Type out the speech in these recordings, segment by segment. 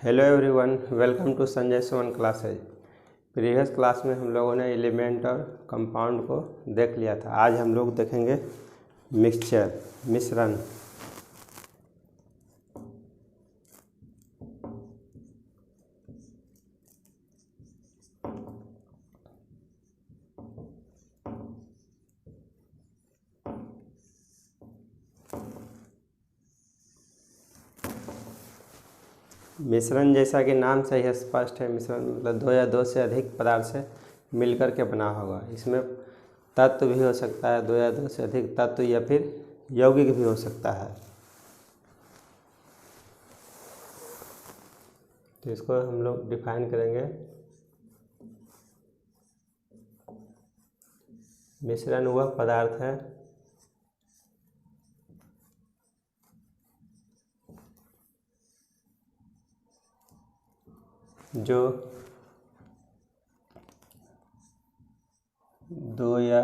Hello everyone, welcome to Sanjay Suman classes. Previous class में हम लोगों ने एलिमेंट और कंपाउंड को देख लिया था। आज हम लोग देखेंगे मिक्सचर, मिश्रण। मिश्रण जैसा कि नाम से ही स्पष्ट है, मिश्रण मतलब दो या दो से अधिक पदार्थ से मिलकर के बना होगा। इसमें तत्व भी हो सकता है, दो या दो से अधिक तत्व, या फिर यौगिक भी हो सकता है। तो इसको हम लोग डिफाइन करेंगे। मिश्रण वह पदार्थ है जो दो या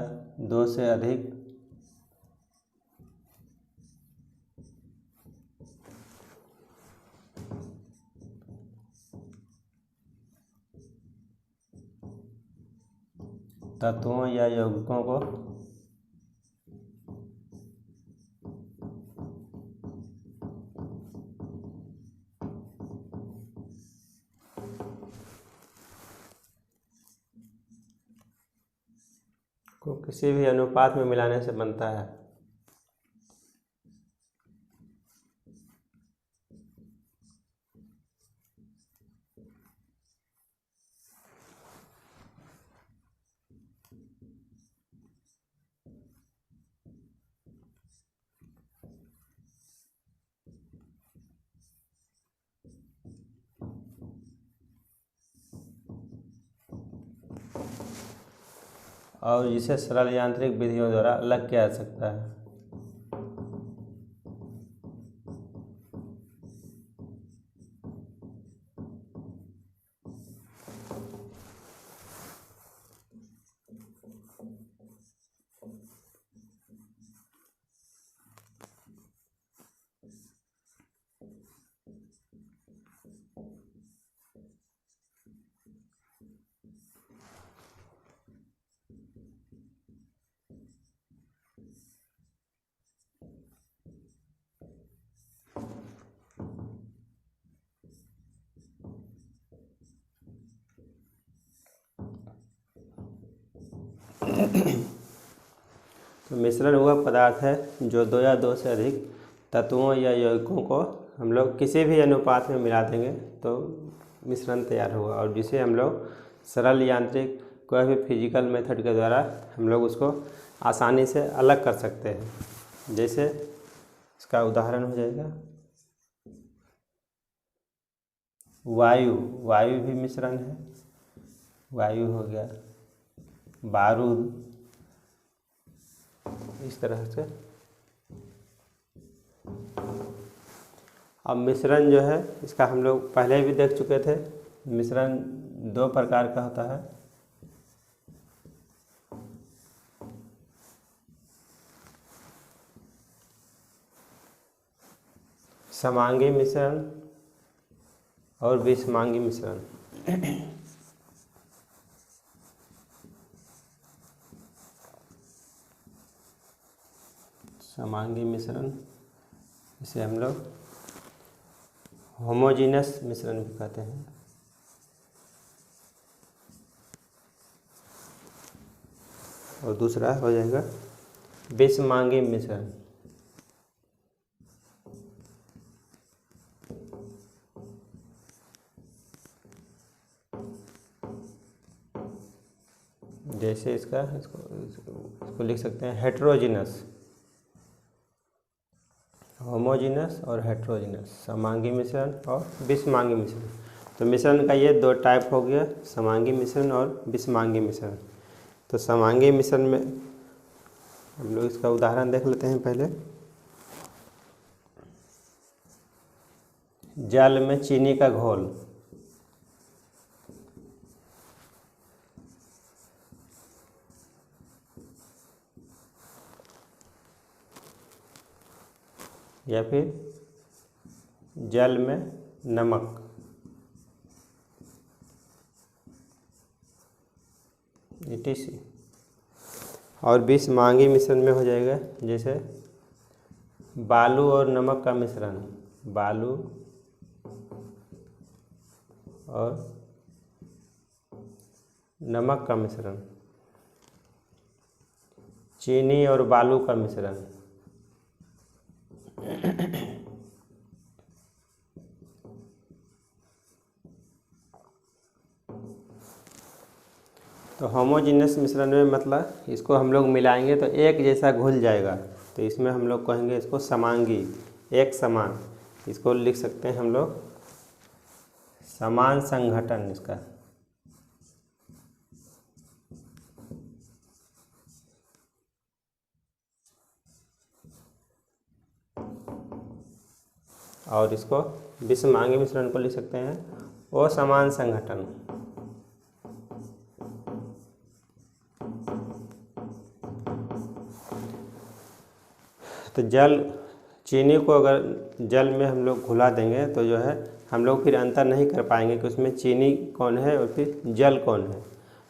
दो से अधिक तत्वों या यौगिकों को किसी भी अनुपात में मिलाने से बनता है। और जिसे सरल यांत्रिक विधियों द्वारा अलग किया जा सकता है। तो मिश्रण वह पदार्थ है जो दो या दो से अधिक तत्वों या यौगिकों को हम लोग किसी भी अनुपात में मिला देंगे तो मिश्रण तैयार होगा, और जिसे हम लोग सरल यांत्रिक कोई भी फिजिकल मेथड के द्वारा हम लोग उसको आसानी से अलग कर सकते हैं। जैसे इसका उदाहरण हो जाएगा वायु। वायु भी मिश्रण है। वायु हो गया, बारूद, इस तरह से। अब मिश्रण जो है इसका हम लोग पहले भी देख चुके थे। मिश्रण दो प्रकार का होता है। समांगी मिश्रण और विषमांगी मिश्रण। समांगी मिश्रण इसे हम लोग होमोजीनस मिश्रण भी कहते हैं। और दूसरा हो जाएगा विषमांगी मिश्रण। जैसे इसको लिख सकते हैं हेट्रोजीनस, होमोजीनस और हेट्रोजीनस, समांगी मिश्रण और विषमांगी मिश्रण। तो मिश्रण का ये दो टाइप हो गया, समांगी मिश्रण और विषमांगी मिश्रण। तो समांगी मिश्रण में हम लोग इसका उदाहरण देख लेते हैं। पहले जल में चीनी का घोल, या फिर जल में नमक। BTC। और बिस्मांगी मिश्रण में हो जाएगा जैसे बालू और नमक का मिश्रण, बालू और नमक का मिश्रण, चीनी और बालू का मिश्रण, तो होमोजीनियस मिश्रण में मतलब इसको हम लोग मिलाएंगे तो एक जैसा घुल जाएगा, तो इसमें हम लोग कहेंगे इसको समांगी, एक समान। इसको लिख सकते हैं हम लोग समान संघटन इसका। और इसको विषमांगी मिश्रण को लिख सकते हैं असमान संघटन। तो चीनी को अगर जल में हम लोग घुला देंगे तो जो है हम लोग फिर अंतर नहीं कर पाएंगे कि उसमें चीनी कौन है और फिर जल कौन है।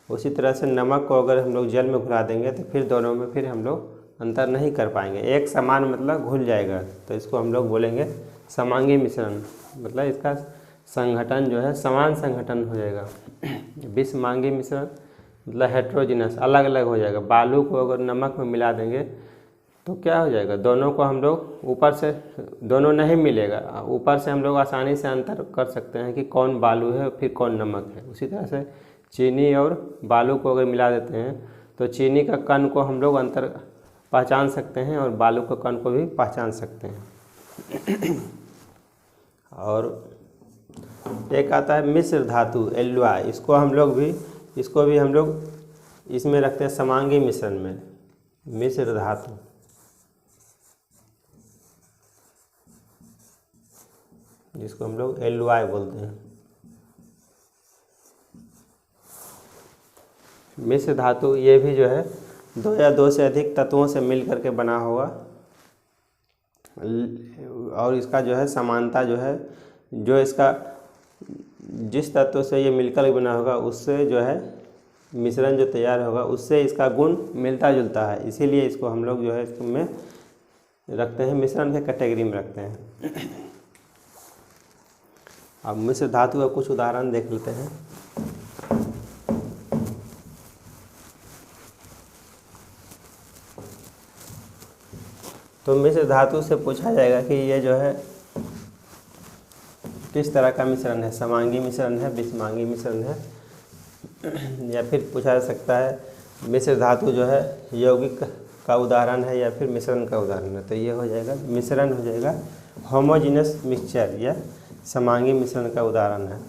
उसी तरह से नमक को अगर हम लोग जल में घुला देंगे तो फिर दोनों में फिर हम लोग अंतर नहीं कर पाएंगे, एक समान मतलब घुल जाएगा। तो इसको हम लोग बोलेंगे समांगी मिश्रण, मतलब इसका संघटन जो है समान संघटन हो जाएगा। विषमांगी मिश्रण मतलब हेट्रोजीनस, अलग अलग हो जाएगा। बालू को अगर नमक में मिला देंगे तो क्या हो जाएगा, दोनों को हम लोग ऊपर से, दोनों नहीं मिलेगा, ऊपर से हम लोग आसानी से अंतर कर सकते हैं कि कौन बालू है फिर कौन नमक है। उसी तरह से चीनी और बालू को अगर मिला देते हैं तो चीनी का कण को हम लोग अंतर पहचान सकते हैं और बालू के कण को भी पहचान सकते हैं। और एक आता है मिश्र धातु एलुआई, इसको भी हम लोग इसमें रखते हैं समांगी मिश्रण में, मिश्र धातु। जिसको हम लोग एलुआई बोलते हैं। मिश्र धातु ये भी जो है दो या दो से अधिक तत्वों से मिल करके बना होगा और इसका जो है समानता जो है, जो इसका जिस तत्व से ये मिलकर बना होगा उससे जो है मिश्रण जो तैयार होगा उससे इसका गुण मिलता जुलता है, इसीलिए इसको हम लोग जो है इसमें रखते हैं, मिश्रण के कैटेगरी में रखते हैं। अब मिश्र धातु का कुछ उदाहरण देख लेते हैं। तो मिश्र धातु से पूछा जाएगा कि ये जो है किस तरह का मिश्रण है, समांगी मिश्रण है, विषमांगी मिश्रण है, या फिर पूछा जा सकता है मिश्र धातु जो है यौगिक का उदाहरण है या फिर मिश्रण का उदाहरण है। तो ये हो जाएगा मिश्रण हो जाएगा होमोजीनियस मिक्सचर या समांगी मिश्रण का उदाहरण है।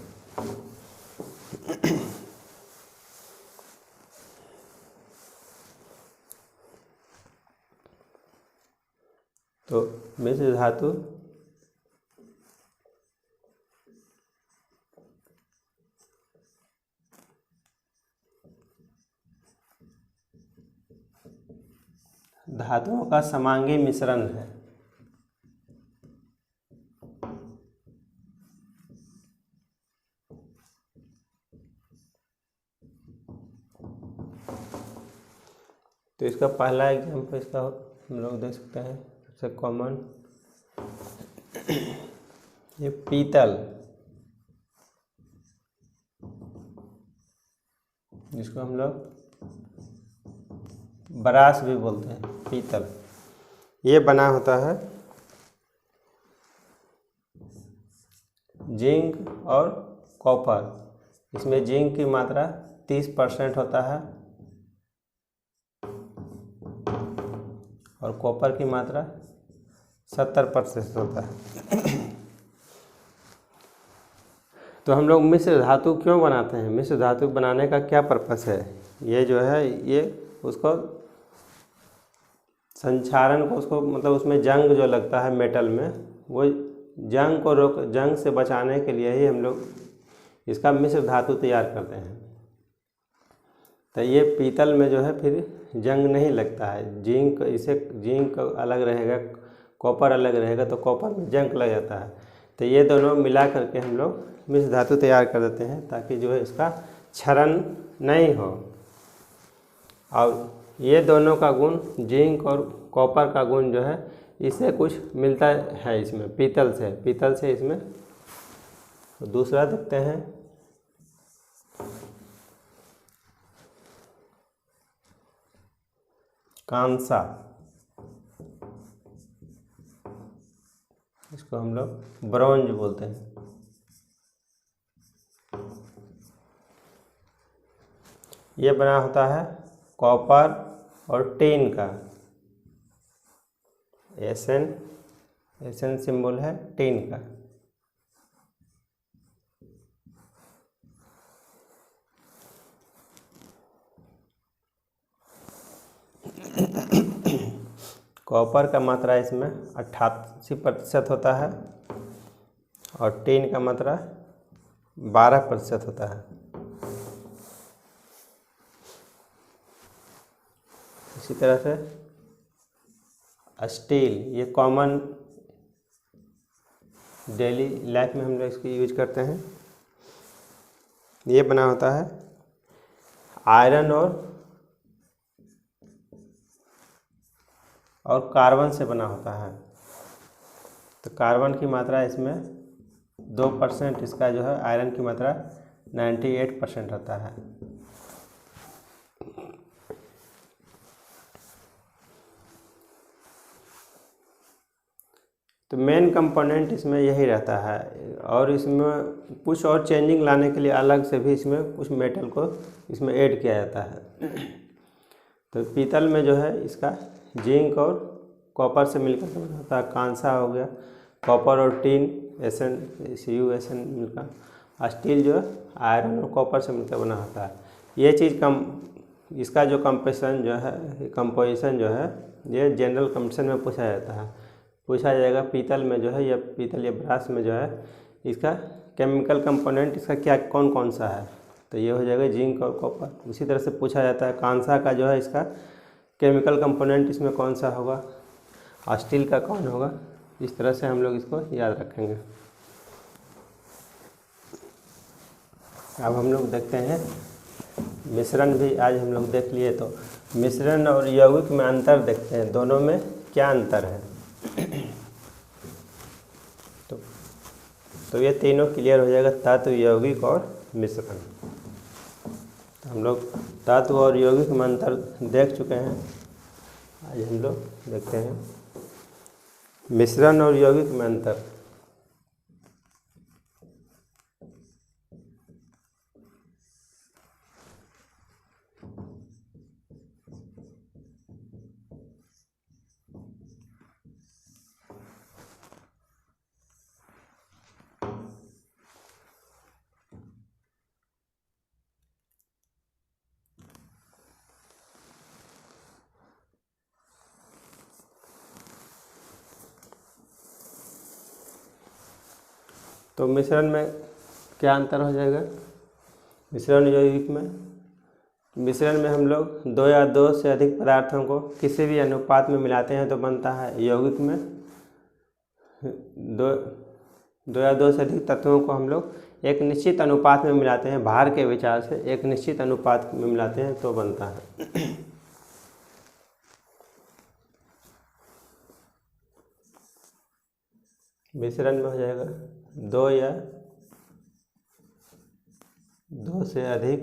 तो मिश्र धातु धातुओं का समांगी मिश्रण है। तो इसका पहला एग्जाम्पल इसका हम लोग देख सकते हैं, सबसे कॉमन ये पीतल, जिसको हम लोग ब्रास भी बोलते हैं, पीतल। ये बना होता है जिंक और कॉपर। इसमें जिंक की मात्रा 30% होता है और कॉपर की मात्रा 70% होता है। तो हम लोग मिश्र धातु क्यों बनाते हैं, मिश्र धातु बनाने का क्या पर्पस है, ये जो है ये उसको संक्षारण को, उसको मतलब उसमें जंग जो लगता है मेटल में, वो जंग से बचाने के लिए ही हम लोग इसका मिश्र धातु तैयार करते हैं। तो ये पीतल में जो है फिर जंग नहीं लगता है, जिंक अलग रहेगा, कॉपर अलग रहेगा, तो कॉपर में जंग लग जाता है। तो ये दोनों मिला करके हम लोग मिश्र धातु तैयार कर देते हैं ताकि जो है इसका क्षरण नहीं हो। और ये दोनों का गुण जिंक और कॉपर का गुण जो है इससे कुछ मिलता है, इसमें पीतल से इसमें। तो दूसरा देखते हैं, कांसा, इसको हम लोग ब्रॉन्ज बोलते हैं। ये बना होता है कॉपर और टिन का, एसएन सिंबल है टिन का। कॉपर का मात्रा इसमें 88% होता है और टिन का मात्रा 12% होता है। इसी तरह से स्टील, ये कॉमन डेली लाइफ में हम लोग इसको यूज करते हैं। ये बना होता है आयरन और कार्बन से बना होता है। तो कार्बन की मात्रा इसमें 2%, इसका जो है आयरन की मात्रा 98% रहता है। तो मेन कंपोनेंट इसमें यही रहता है, और इसमें कुछ और चेंजिंग लाने के लिए अलग से भी इसमें कुछ मेटल को इसमें ऐड किया जाता है। तो पीतल में जो है इसका जिंक और कॉपर से मिलकर बना होता है। कांसा हो गया कॉपर और टिन, SN मिलकर। स्टील जो आयरन और कॉपर से मिलकर बना होता है। ये चीज़ इसका जो कंपोजिशन जो है ये जनरल कंपटीशन में पूछा जाएगा। पीतल में जो है या ब्रास में जो है इसका केमिकल कंपोनेंट इसका क्या कौन सा है, तो ये हो जाएगा जिंक और कॉपर। उसी तरह से पूछा जाता है कांसा का जो है इसका केमिकल कंपोनेंट इसमें कौन सा होगा, स्टील का कौन होगा। इस तरह से हम लोग इसको याद रखेंगे। अब हम लोग देखते हैं मिश्रण भी आज हम लोग देख लिए, तो मिश्रण और यौगिक में अंतर देखते हैं, दोनों में क्या अंतर है। तो ये तीनों क्लियर हो जाएगा, तत्व, यौगिक और मिश्रण। तो हम लोग तत्व और यौगिक में अंतर देख चुके हैं। आज हम लोग देखते हैं मिश्रण और यौगिक में अंतर। तो मिश्रण में क्या अंतर हो जाएगा, मिश्रण यौगिक में हम लोग 2 या 2 से अधिक पदार्थों को किसी भी अनुपात में मिलाते हैं तो बनता है। यौगिक में 2 या 2 से अधिक तत्वों को हम लोग एक निश्चित अनुपात में मिलाते हैं, भार के विचार से एक निश्चित अनुपात में मिलाते हैं तो बनता है। मिश्रण में हो जाएगा 2 या 2 से अधिक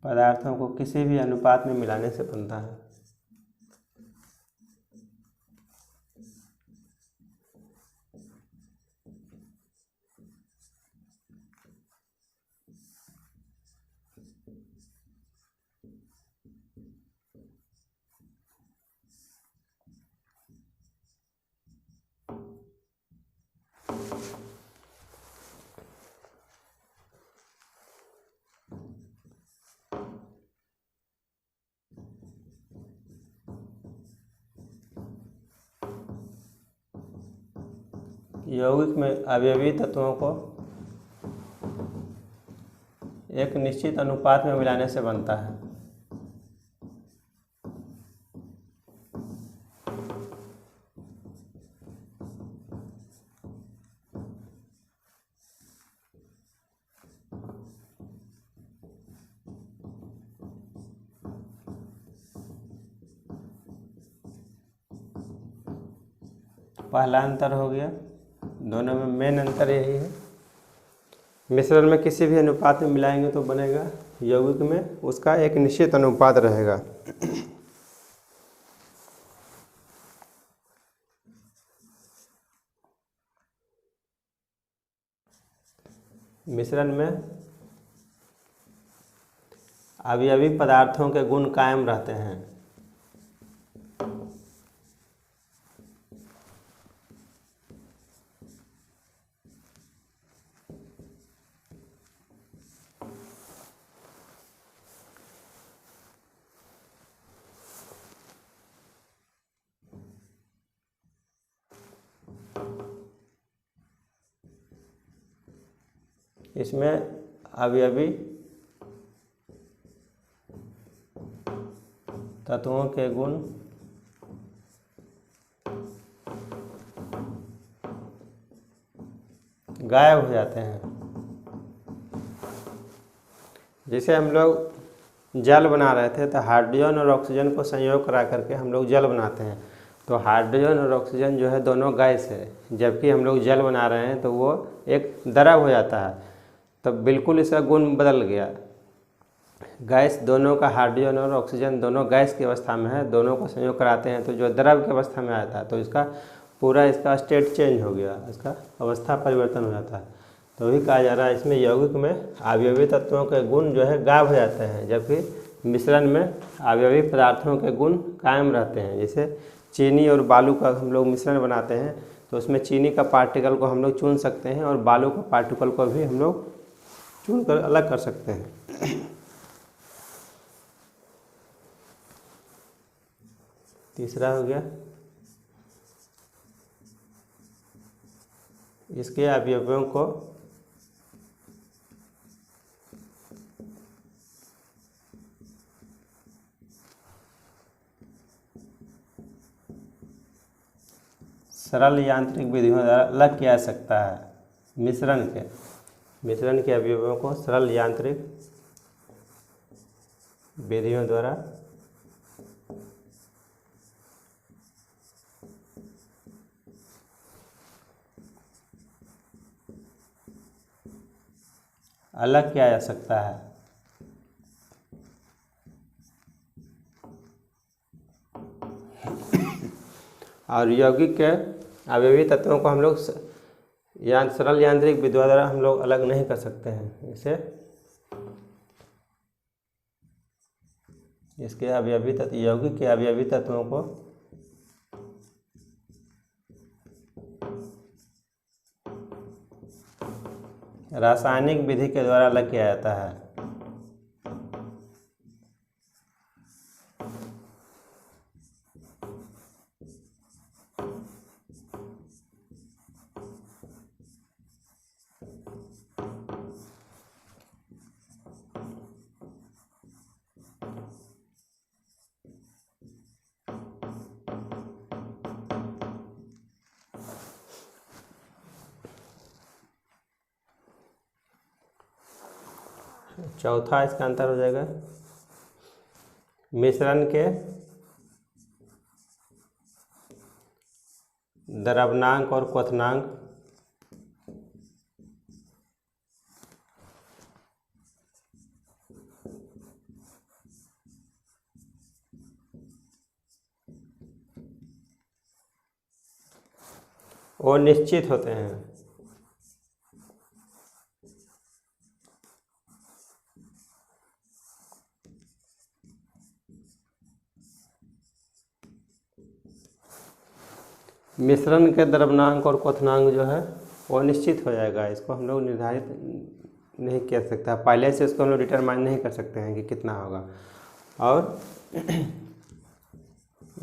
पदार्थों को किसी भी अनुपात में मिलाने से बनता है। यौगिक में अवयवी तत्वों को एक निश्चित अनुपात में मिलाने से बनता है। पहला अंतर हो गया, दोनों में मेन अंतर यही है। मिश्रण में किसी भी अनुपात में मिलाएंगे तो बनेगा, यौगिक में उसका एक निश्चित अनुपात रहेगा। मिश्रण में अवयवी पदार्थों के गुण कायम रहते हैं। इसमें अवयवी तत्वों के गुण गायब हो जाते हैं। जैसे हम लोग जल बना रहे थे तो हाइड्रोजन और ऑक्सीजन को संयोग करा करके हम लोग जल बनाते हैं। तो हाइड्रोजन और ऑक्सीजन जो है दोनों गैस है, जबकि हम लोग जल बना रहे हैं तो वो एक द्रव हो जाता है। तब बिल्कुल इसका गुण बदल गया। गैस दोनों का, हाइड्रोजन और ऑक्सीजन दोनों गैस की अवस्था में है, दोनों को संयोग कराते हैं तो जो द्रव की अवस्था में आता है तो इसका पूरा इसका स्टेट चेंज हो गया, इसका अवस्था परिवर्तन हो जाता है। तो वही कहा जा रहा है इसमें यौगिक में अवयवी तत्वों के गुण जो है गायब हो जाते हैं, जबकि मिश्रण में अवयवी पदार्थों के गुण कायम रहते हैं। जैसे चीनी और बालू का हम लोग मिश्रण बनाते हैं तो उसमें चीनी का पार्टिकल को हम लोग चुन सकते हैं और बालू का पार्टिकल को भी हम लोग चुन कर अलग कर सकते हैं। तीसरा हो गया इसके अवयवों को सरल यांत्रिक विधियों द्वारा अलग किया जा सकता है। मिश्रण के अवयवों को सरल यांत्रिक विधियों द्वारा अलग किया जा सकता है। और यौगिक के अवयवी तत्वों को हम लोग सरल यांत्रिक विधियों द्वारा हम लोग अलग नहीं कर सकते हैं। इसे इसके अवयवी तत्व, यौगिक के अवयवी तत्वों को रासायनिक विधि के द्वारा अलग किया जाता है। चौथा इसका अंतर हो जाएगा मिश्रण के द्रवनांक और क्वथनांक वो निश्चित होते हैं। मिश्रण के द्रव्यनांक और क्वथनांक जो है वो निश्चित हो जाएगा। इसको हम लोग निर्धारित नहीं कर सकता, पहले से इसको हम लोग डिटरमाइन नहीं कर सकते हैं कि कितना होगा। और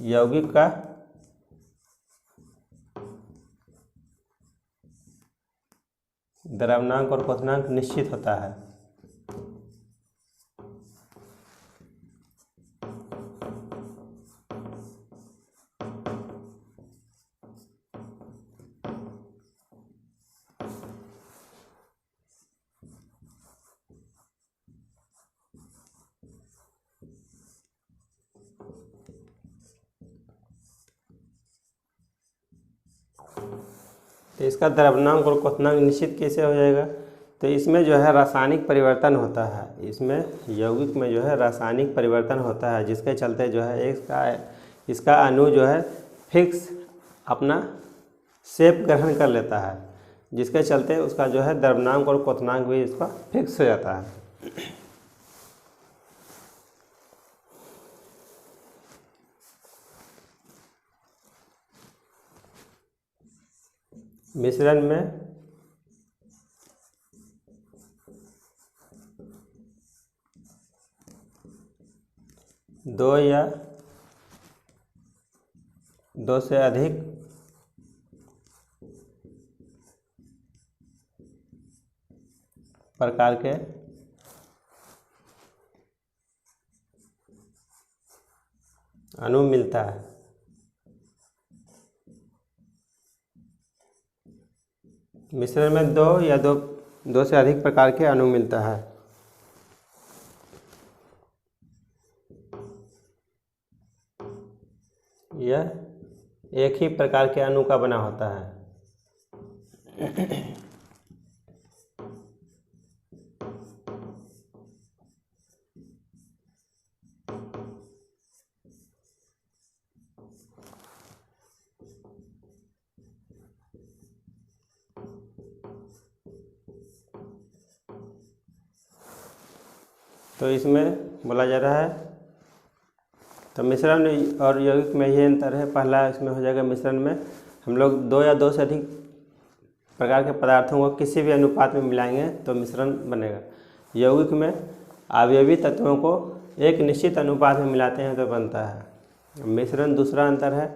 यौगिक का द्रव्यनांक और क्वथनांक निश्चित होता है। तो इसका द्रव्यनांक और क्वथनांक निश्चित कैसे हो जाएगा? तो इसमें जो है रासायनिक परिवर्तन होता है, इसमें यौगिक में जो है रासायनिक परिवर्तन होता है, जिसके चलते जो है इसका अणु जो है फिक्स अपना शेप ग्रहण कर लेता है, जिसके चलते उसका जो है द्रव्यनांक और क्वथनांक भी इसका फिक्स हो जाता है। मिश्रण में दो या दो से अधिक प्रकार के अणु मिलता है। मिश्रण में दो या दो से अधिक प्रकार के अणु मिलता है। यह एक ही प्रकार के अणु का बना होता है। तो इसमें बोला जा रहा है, तो मिश्रण और यौगिक में ये अंतर है। पहला इसमें हो जाएगा, मिश्रण में हम लोग दो या दो से अधिक प्रकार के पदार्थों को किसी भी अनुपात में मिलाएंगे तो मिश्रण बनेगा। यौगिक में अवयवी तत्वों को एक निश्चित अनुपात में मिलाते हैं तो बनता है मिश्रण। दूसरा अंतर है,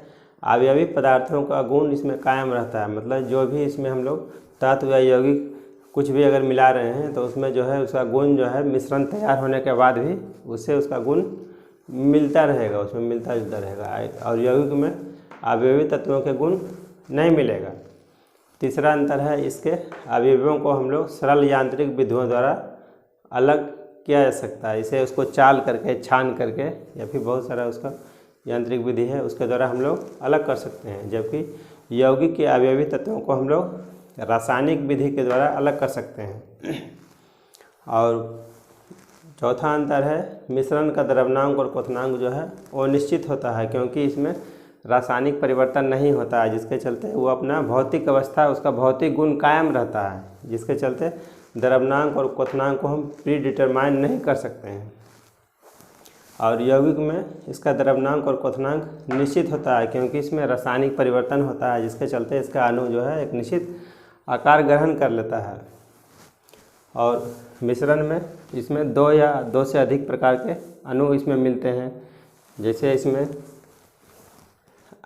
अवयवी पदार्थों का गुण इसमें कायम रहता है, मतलब जो भी इसमें हम लोग तत्व या यौगिक कुछ भी अगर मिला रहे हैं तो उसमें जो है उसका गुण जो है मिश्रण तैयार होने के बाद भी उससे उसका गुण मिलता रहेगा, उसमें मिलता जुलता रहेगा। और यौगिक में अवयवी तत्वों के गुण नहीं मिलेगा। तीसरा अंतर है, इसके अवयवों को हम लोग सरल यांत्रिक विधियों द्वारा अलग किया जा सकता है। इसे उसको चाल करके, छान करके, या फिर बहुत सारा उसका यांत्रिक विधि है उसके द्वारा हम लोग अलग कर सकते हैं, जबकि यौगिक के अवयवी तत्वों को हम लोग रासायनिक विधि के द्वारा अलग कर सकते हैं। और चौथा अंतर है, मिश्रण का द्रव्यनांक और क्वथनांक जो है वो निश्चित होता है, क्योंकि इसमें रासायनिक परिवर्तन नहीं होता है, जिसके चलते वो अपना भौतिक अवस्था, उसका भौतिक गुण कायम रहता है, जिसके चलते द्रव्यनांक और क्वथनांक को हम प्री डिटरमाइन नहीं कर सकते हैं। और यौगिक में इसका द्रव्यनांक और क्वथनांक निश्चित होता है, क्योंकि इसमें रासायनिक परिवर्तन होता है, जिसके चलते इसका अणु जो है एक निश्चित आकार ग्रहण कर लेता है। और मिश्रण में इसमें दो या दो से अधिक प्रकार के अणु इसमें मिलते हैं। जैसे इसमें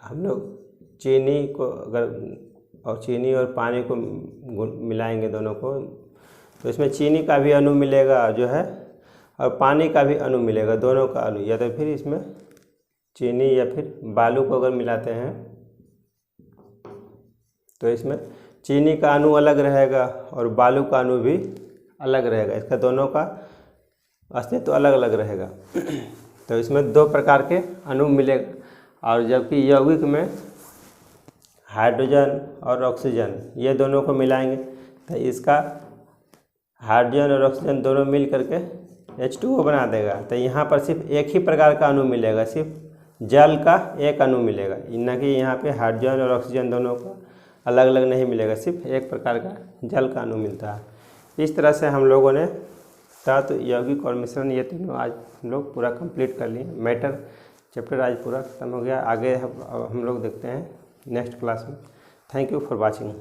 हम लोग चीनी को और चीनी और पानी को मिलाएंगे दोनों को, तो इसमें चीनी का भी अणु मिलेगा जो है, और पानी का भी अणु मिलेगा, दोनों का अणु। या तो फिर इसमें चीनी या फिर बालू को अगर मिलाते हैं तो इसमें चीनी का अणु अलग रहेगा और बालू का अणु भी अलग रहेगा, इसका दोनों का अस्तित्व तो अलग अलग रहेगा। तो इसमें दो प्रकार के अणु मिलेगा। और जबकि यौगिक में हाइड्रोजन और ऑक्सीजन ये दोनों को मिलाएंगे तो इसका हाइड्रोजन और ऑक्सीजन दोनों मिल करके H2O बना देगा। तो यहाँ पर सिर्फ एक ही प्रकार का अणु मिलेगा, सिर्फ जल का एक अणु मिलेगा, न कि यहाँ पे हाइड्रोजन और ऑक्सीजन दोनों का अलग अलग नहीं मिलेगा, सिर्फ एक प्रकार का जल का अणु मिलता है। इस तरह से हम लोगों ने तत्व, यौगिक और मिश्रण ये तीनों आज हम लोग पूरा कंप्लीट कर लिए। मैटर चैप्टर आज पूरा खत्म हो गया। आगे हम लोग देखते हैं नेक्स्ट क्लास में। Thank you for watching.